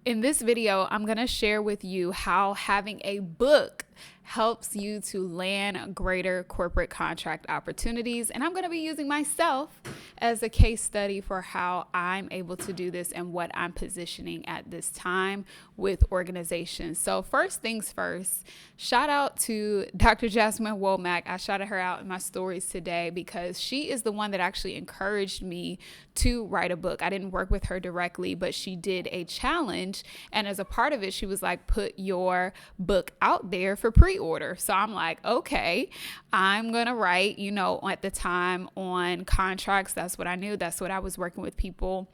In this video, I'm going to share with you how having a book helps you to land greater corporate contract opportunities. And I'm going to be using myself as a case study for how I'm able to do this and what I'm positioning at this time with organizations. So first things first, shout out to Dr. Jasmine Womack. I shouted her out in my stories today because she is the one that actually encouraged me to write a book. I didn't work with her directly, but she did a challenge. And as a part of it, she was like, put your book out there for pre-order. So I'm like, okay, I'm going to write, at the time on contracts. That's what I knew. That's what I was working with people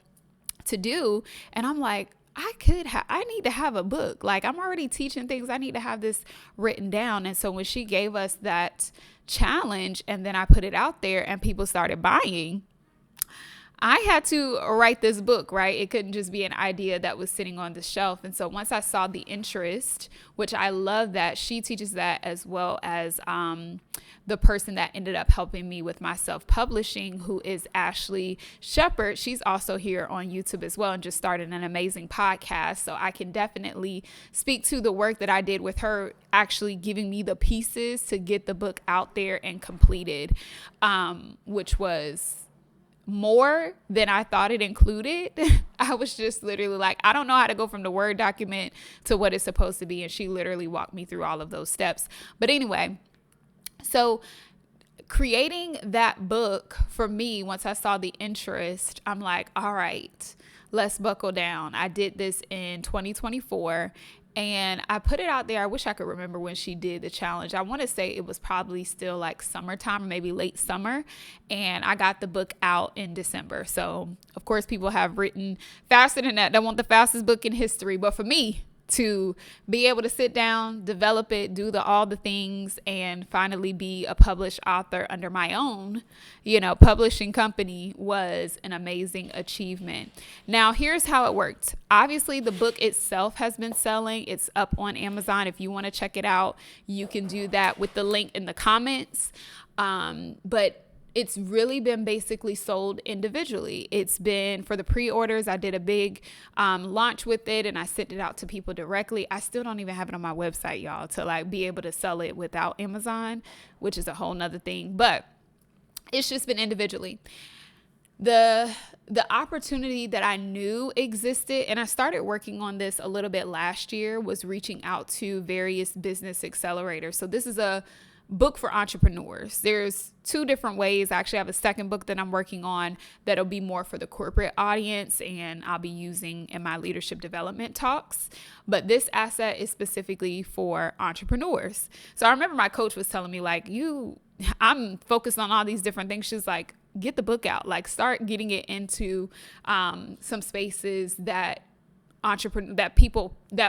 to do. And I'm like, I need to have a book. Like, I'm already teaching things. I need to have this written down. And so when she gave us that challenge and then I put it out there and people started buying, I had to write this book, right? It couldn't just be an idea that was sitting on the shelf. And so once I saw the interest, which I love that she teaches that, as well as the person that ended up helping me with my self-publishing, who is Ashley Shepard. She's also here on YouTube as well and just started an amazing podcast. So I can definitely speak to the work that I did with her, actually giving me the pieces to get the book out there and completed, which was more than I thought it included. I was just literally like, I don't know how to go from the Word document to what it's supposed to be. And she literally walked me through all of those steps. But anyway, so creating that book for me, once I saw the interest, I'm like, all right, let's buckle down. I did this in 2024. And I put it out there. I wish I could remember when she did the challenge. I want to say it was probably still like summertime, or maybe late summer. And I got the book out in December. So, of course, people have written faster than that. They want the fastest book in history. But for me to be able to sit down, develop it, do all the things, and finally be a published author under my own, publishing company was an amazing achievement. Now, here's how it worked. Obviously, the book itself has been selling. It's up on Amazon. If you want to check it out, you can do that with the link in the comments. But it's really been basically sold individually. It's been for the pre-orders. I did a big launch with it and I sent it out to people directly. I still don't even have it on my website, y'all, to be able to sell it without Amazon, which is a whole nother thing. But it's just been individually. The opportunity that I knew existed, and I started working on this a little bit last year, was reaching out to various business accelerators. So this is a book for entrepreneurs. There's two different ways. I actually have a second book that I'm working on that'll be more for the corporate audience, and I'll be using in my leadership development talks. But this asset is specifically for entrepreneurs. So I remember my coach was telling me, I'm focused on all these different things. She's like, get the book out, start getting it into some spaces that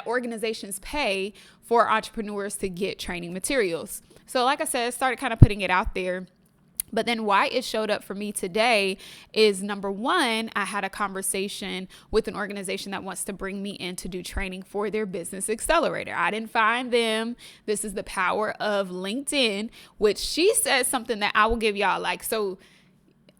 organizations pay for entrepreneurs to get training materials. So like I said, I started kind of putting it out there. But then why it showed up for me today is, number one, I had a conversation with an organization that wants to bring me in to do training for their business accelerator. I didn't find them. This is the power of LinkedIn, which she said something that I will give y'all. So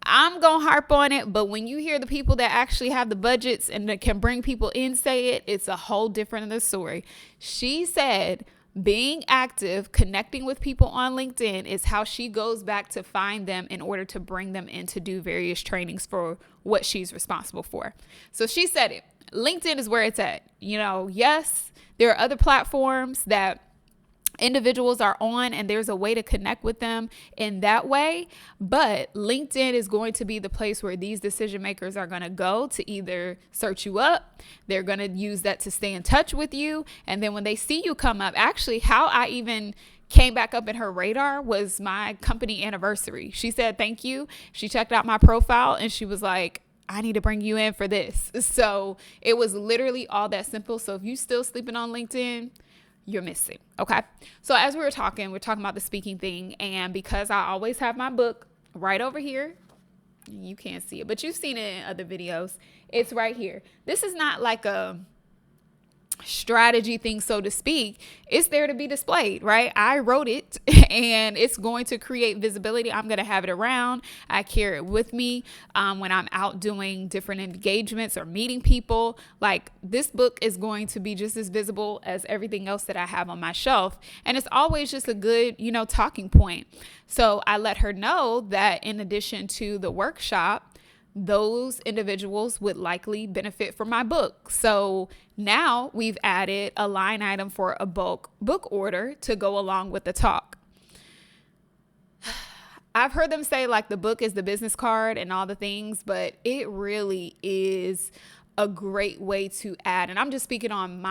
I'm going to harp on it, but when you hear the people that actually have the budgets and that can bring people in say it, it's a whole different story. She said being active, connecting with people on LinkedIn is how she goes back to find them in order to bring them in to do various trainings for what she's responsible for. So she said it. LinkedIn is where it's at. Yes, there are other platforms that individuals are on, and there's a way to connect with them in that way. But LinkedIn is going to be the place where these decision makers are going to go to either search you up. They're going to use that to stay in touch with you. And then when they see you come up, actually how I even came back up in her radar was my company anniversary. She said, thank you. She checked out my profile and she was like, I need to bring you in for this. So it was literally all that simple. So if you still sleeping on LinkedIn, you're missing. Okay. So as we're talking about the speaking thing. And because I always have my book right over here, you can't see it, but you've seen it in other videos. It's right here. This is not like a strategy thing, so to speak, it's there to be displayed, right? I wrote it and it's going to create visibility. I'm going to have it around. I carry it with me when I'm out doing different engagements or meeting people. Like, this book is going to be just as visible as everything else that I have on my shelf. And it's always just a good, talking point. So I let her know that in addition to the workshop, those individuals would likely benefit from my book. So now we've added a line item for a bulk book order to go along with the talk. I've heard them say like the book is the business card and all the things, but it really is a great way to add. And I'm just speaking on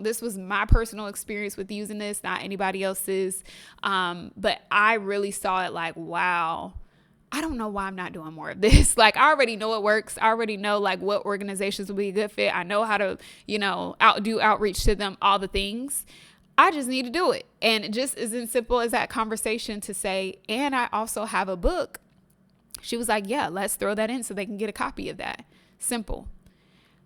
this was my personal experience with using this, not anybody else's. But I really saw it like, wow, I don't know why I'm not doing more of this. Like, I already know it works. I already know like what organizations would be a good fit. I know how to, do outreach to them, all the things. I just need to do it. And it just is as simple as that conversation to say, and I also have a book. She was like, yeah, let's throw that in so they can get a copy of that. Simple.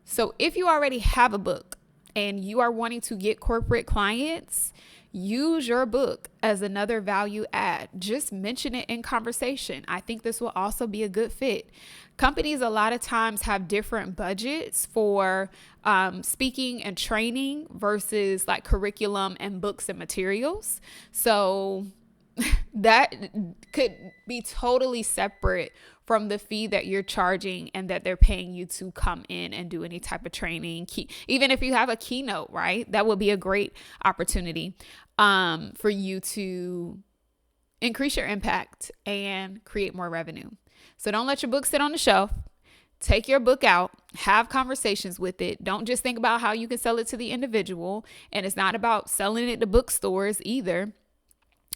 So if you already have a book and you are wanting to get corporate clients, use your book as another value add. Just mention it in conversation. I think this will also be a good fit. Companies a lot of times have different budgets for speaking and training versus like curriculum and books and materials. So that could be totally separate from the fee that you're charging and that they're paying you to come in and do any type of training. Even if you have a keynote, right? That would be a great opportunity for you to increase your impact and create more revenue. So don't let your book sit on the shelf. Take your book out, have conversations with it. Don't just think about how you can sell it to the individual. And it's not about selling it to bookstores either.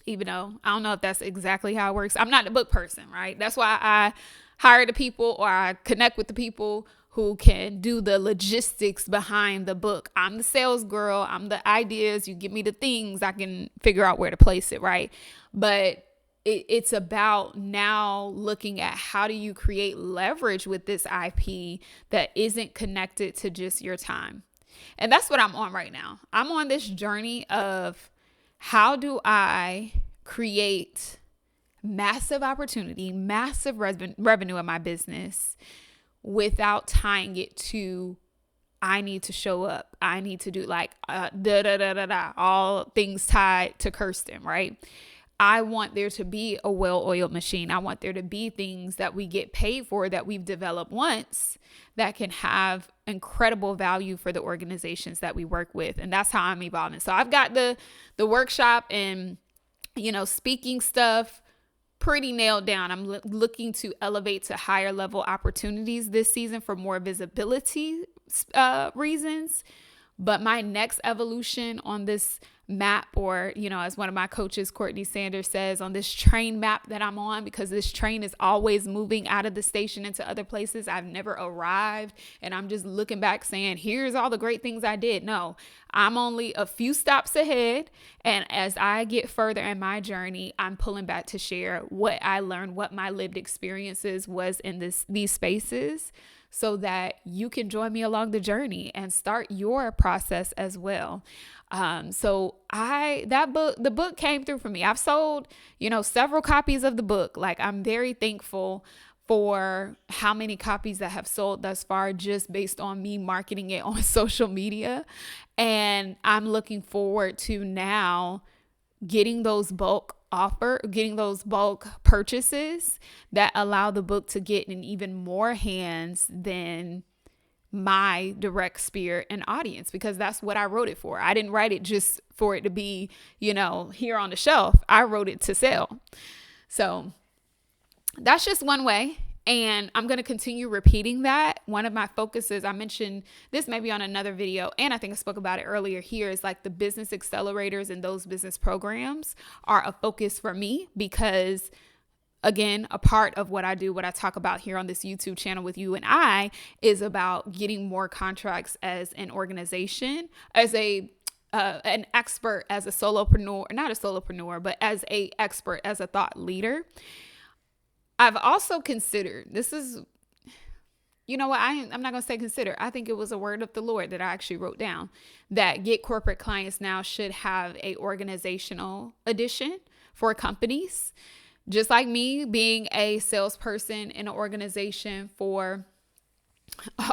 Even though I don't know if that's exactly how it works. I'm not the book person, right? That's why I hire the people or I connect with the people who can do the logistics behind the book. I'm the sales girl. I'm the ideas. You give me the things, I can figure out where to place it, right? But it's about now looking at how do you create leverage with this IP that isn't connected to just your time. And that's what I'm on right now. I'm on this journey of how do I create massive opportunity, massive revenue in my business without tying it to I need to show up. I need to do like all things tied to Kirsten, right? I want there to be a well-oiled machine. I want there to be things that we get paid for that we've developed once that can have incredible value for the organizations that we work with. And that's how I'm evolving. So I've got the workshop and, speaking stuff pretty nailed down. I'm looking to elevate to higher level opportunities this season for more visibility reasons. But my next evolution on this map, or, as one of my coaches, Courtney Sanders, says, on this train map that I'm on, because this train is always moving out of the station into other places. I've never arrived and I'm just looking back saying, here's all the great things I did. No, I'm only a few stops ahead. And as I get further in my journey, I'm pulling back to share what I learned, what my lived experiences was in these spaces, so that you can join me along the journey and start your process as well. So the book came through for me. I've sold, several copies of the book. Like, I'm very thankful for how many copies that have sold thus far, just based on me marketing it on social media. And I'm looking forward to now getting those bulk purchases that allow the book to get in even more hands than my direct sphere and audience, because that's what I wrote it for. I didn't write it just for it to be, here on the shelf. I wrote it to sell. So that's just one way. And I'm going to continue repeating that. One of my focuses, I mentioned this maybe on another video, and I think I spoke about it earlier here, is like the business accelerators and those business programs are a focus for me, because again, a part of what I do, what I talk about here on this YouTube channel with you and I, is about getting more contracts as an organization, as an expert, as a solopreneur, not a solopreneur, but as a expert, as a thought leader. I've also considered, this is you know what? I'm not going to say consider. I think it was a word of the Lord that I actually wrote down, that Get Corporate Clients Now should have a organizational edition for companies. Just like me being a salesperson in an organization for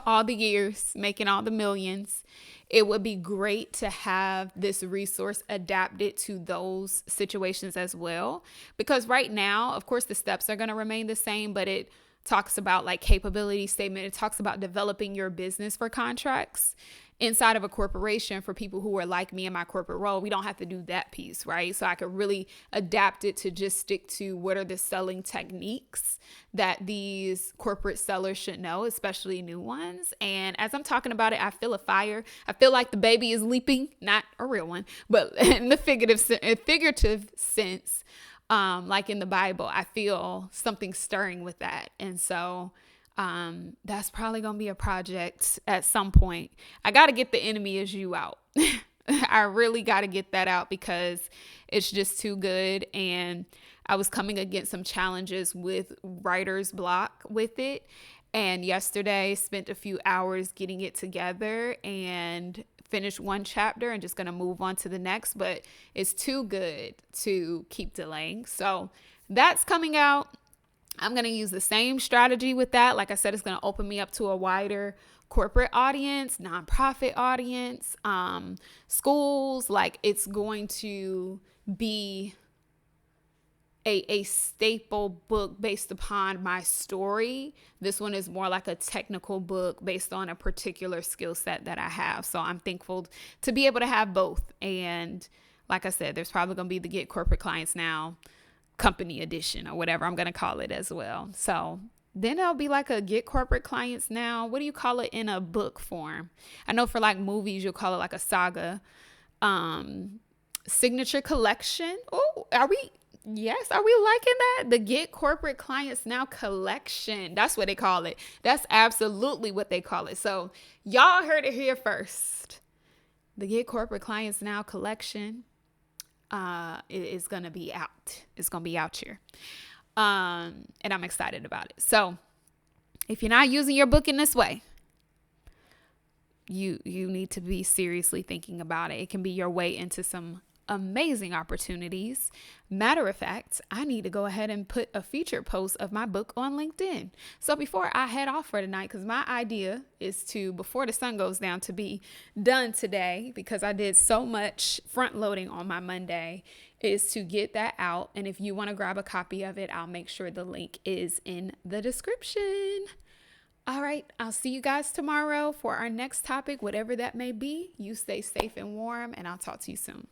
all the years, making all the millions, it would be great to have this resource adapted to those situations as well. Because right now, of course, the steps are going to remain the same, but it talks about like capability statement. It talks about developing your business for contracts inside of a corporation. For people who are like me in my corporate role, we don't have to do that piece, right? So I could really adapt it to just stick to what are the selling techniques that these corporate sellers should know, especially new ones. And as I'm talking about it, I feel a fire. I feel like the baby is leaping, not a real one, but in the figurative sense. Like in the Bible, I feel something stirring with that. And so that's probably going to be a project at some point. I got to get the enemy is you out. I really got to get that out because it's just too good. And I was coming against some challenges with writer's block with it. And yesterday spent a few hours getting it together and finished one chapter and just going to move on to the next, but it's too good to keep delaying. So that's coming out. I'm going to use the same strategy with that. Like I said, it's going to open me up to a wider corporate audience, nonprofit audience, schools. Like it's going to be a staple book based upon my story. This one is more like a technical book based on a particular skill set that I have. So I'm thankful to be able to have both. And like I said, there's probably going to be the Get Corporate Clients Now company edition or whatever I'm going to call it as well. So then there'll be like a Get Corporate Clients Now. What do you call it in a book form? I know for like movies, you'll call it like a saga, signature collection. Oh, Yes, are we liking that? The Get Corporate Clients Now collection. That's what they call it. That's absolutely what they call it. So y'all heard it here first. The Get Corporate Clients Now collection is going to be out. It's going to be out here. And I'm excited about it. So if you're not using your book in this way, you need to be seriously thinking about it. It can be your way into some amazing opportunities. Matter of fact, I need to go ahead and put a featured post of my book on LinkedIn. So before I head off for tonight, because my idea is to, before the sun goes down, to be done today, because I did so much front loading on my Monday, is to get that out. And if you want to grab a copy of it, I'll make sure the link is in the description. All right, I'll see you guys tomorrow for our next topic, whatever that may be. You stay safe and warm, and I'll talk to you soon.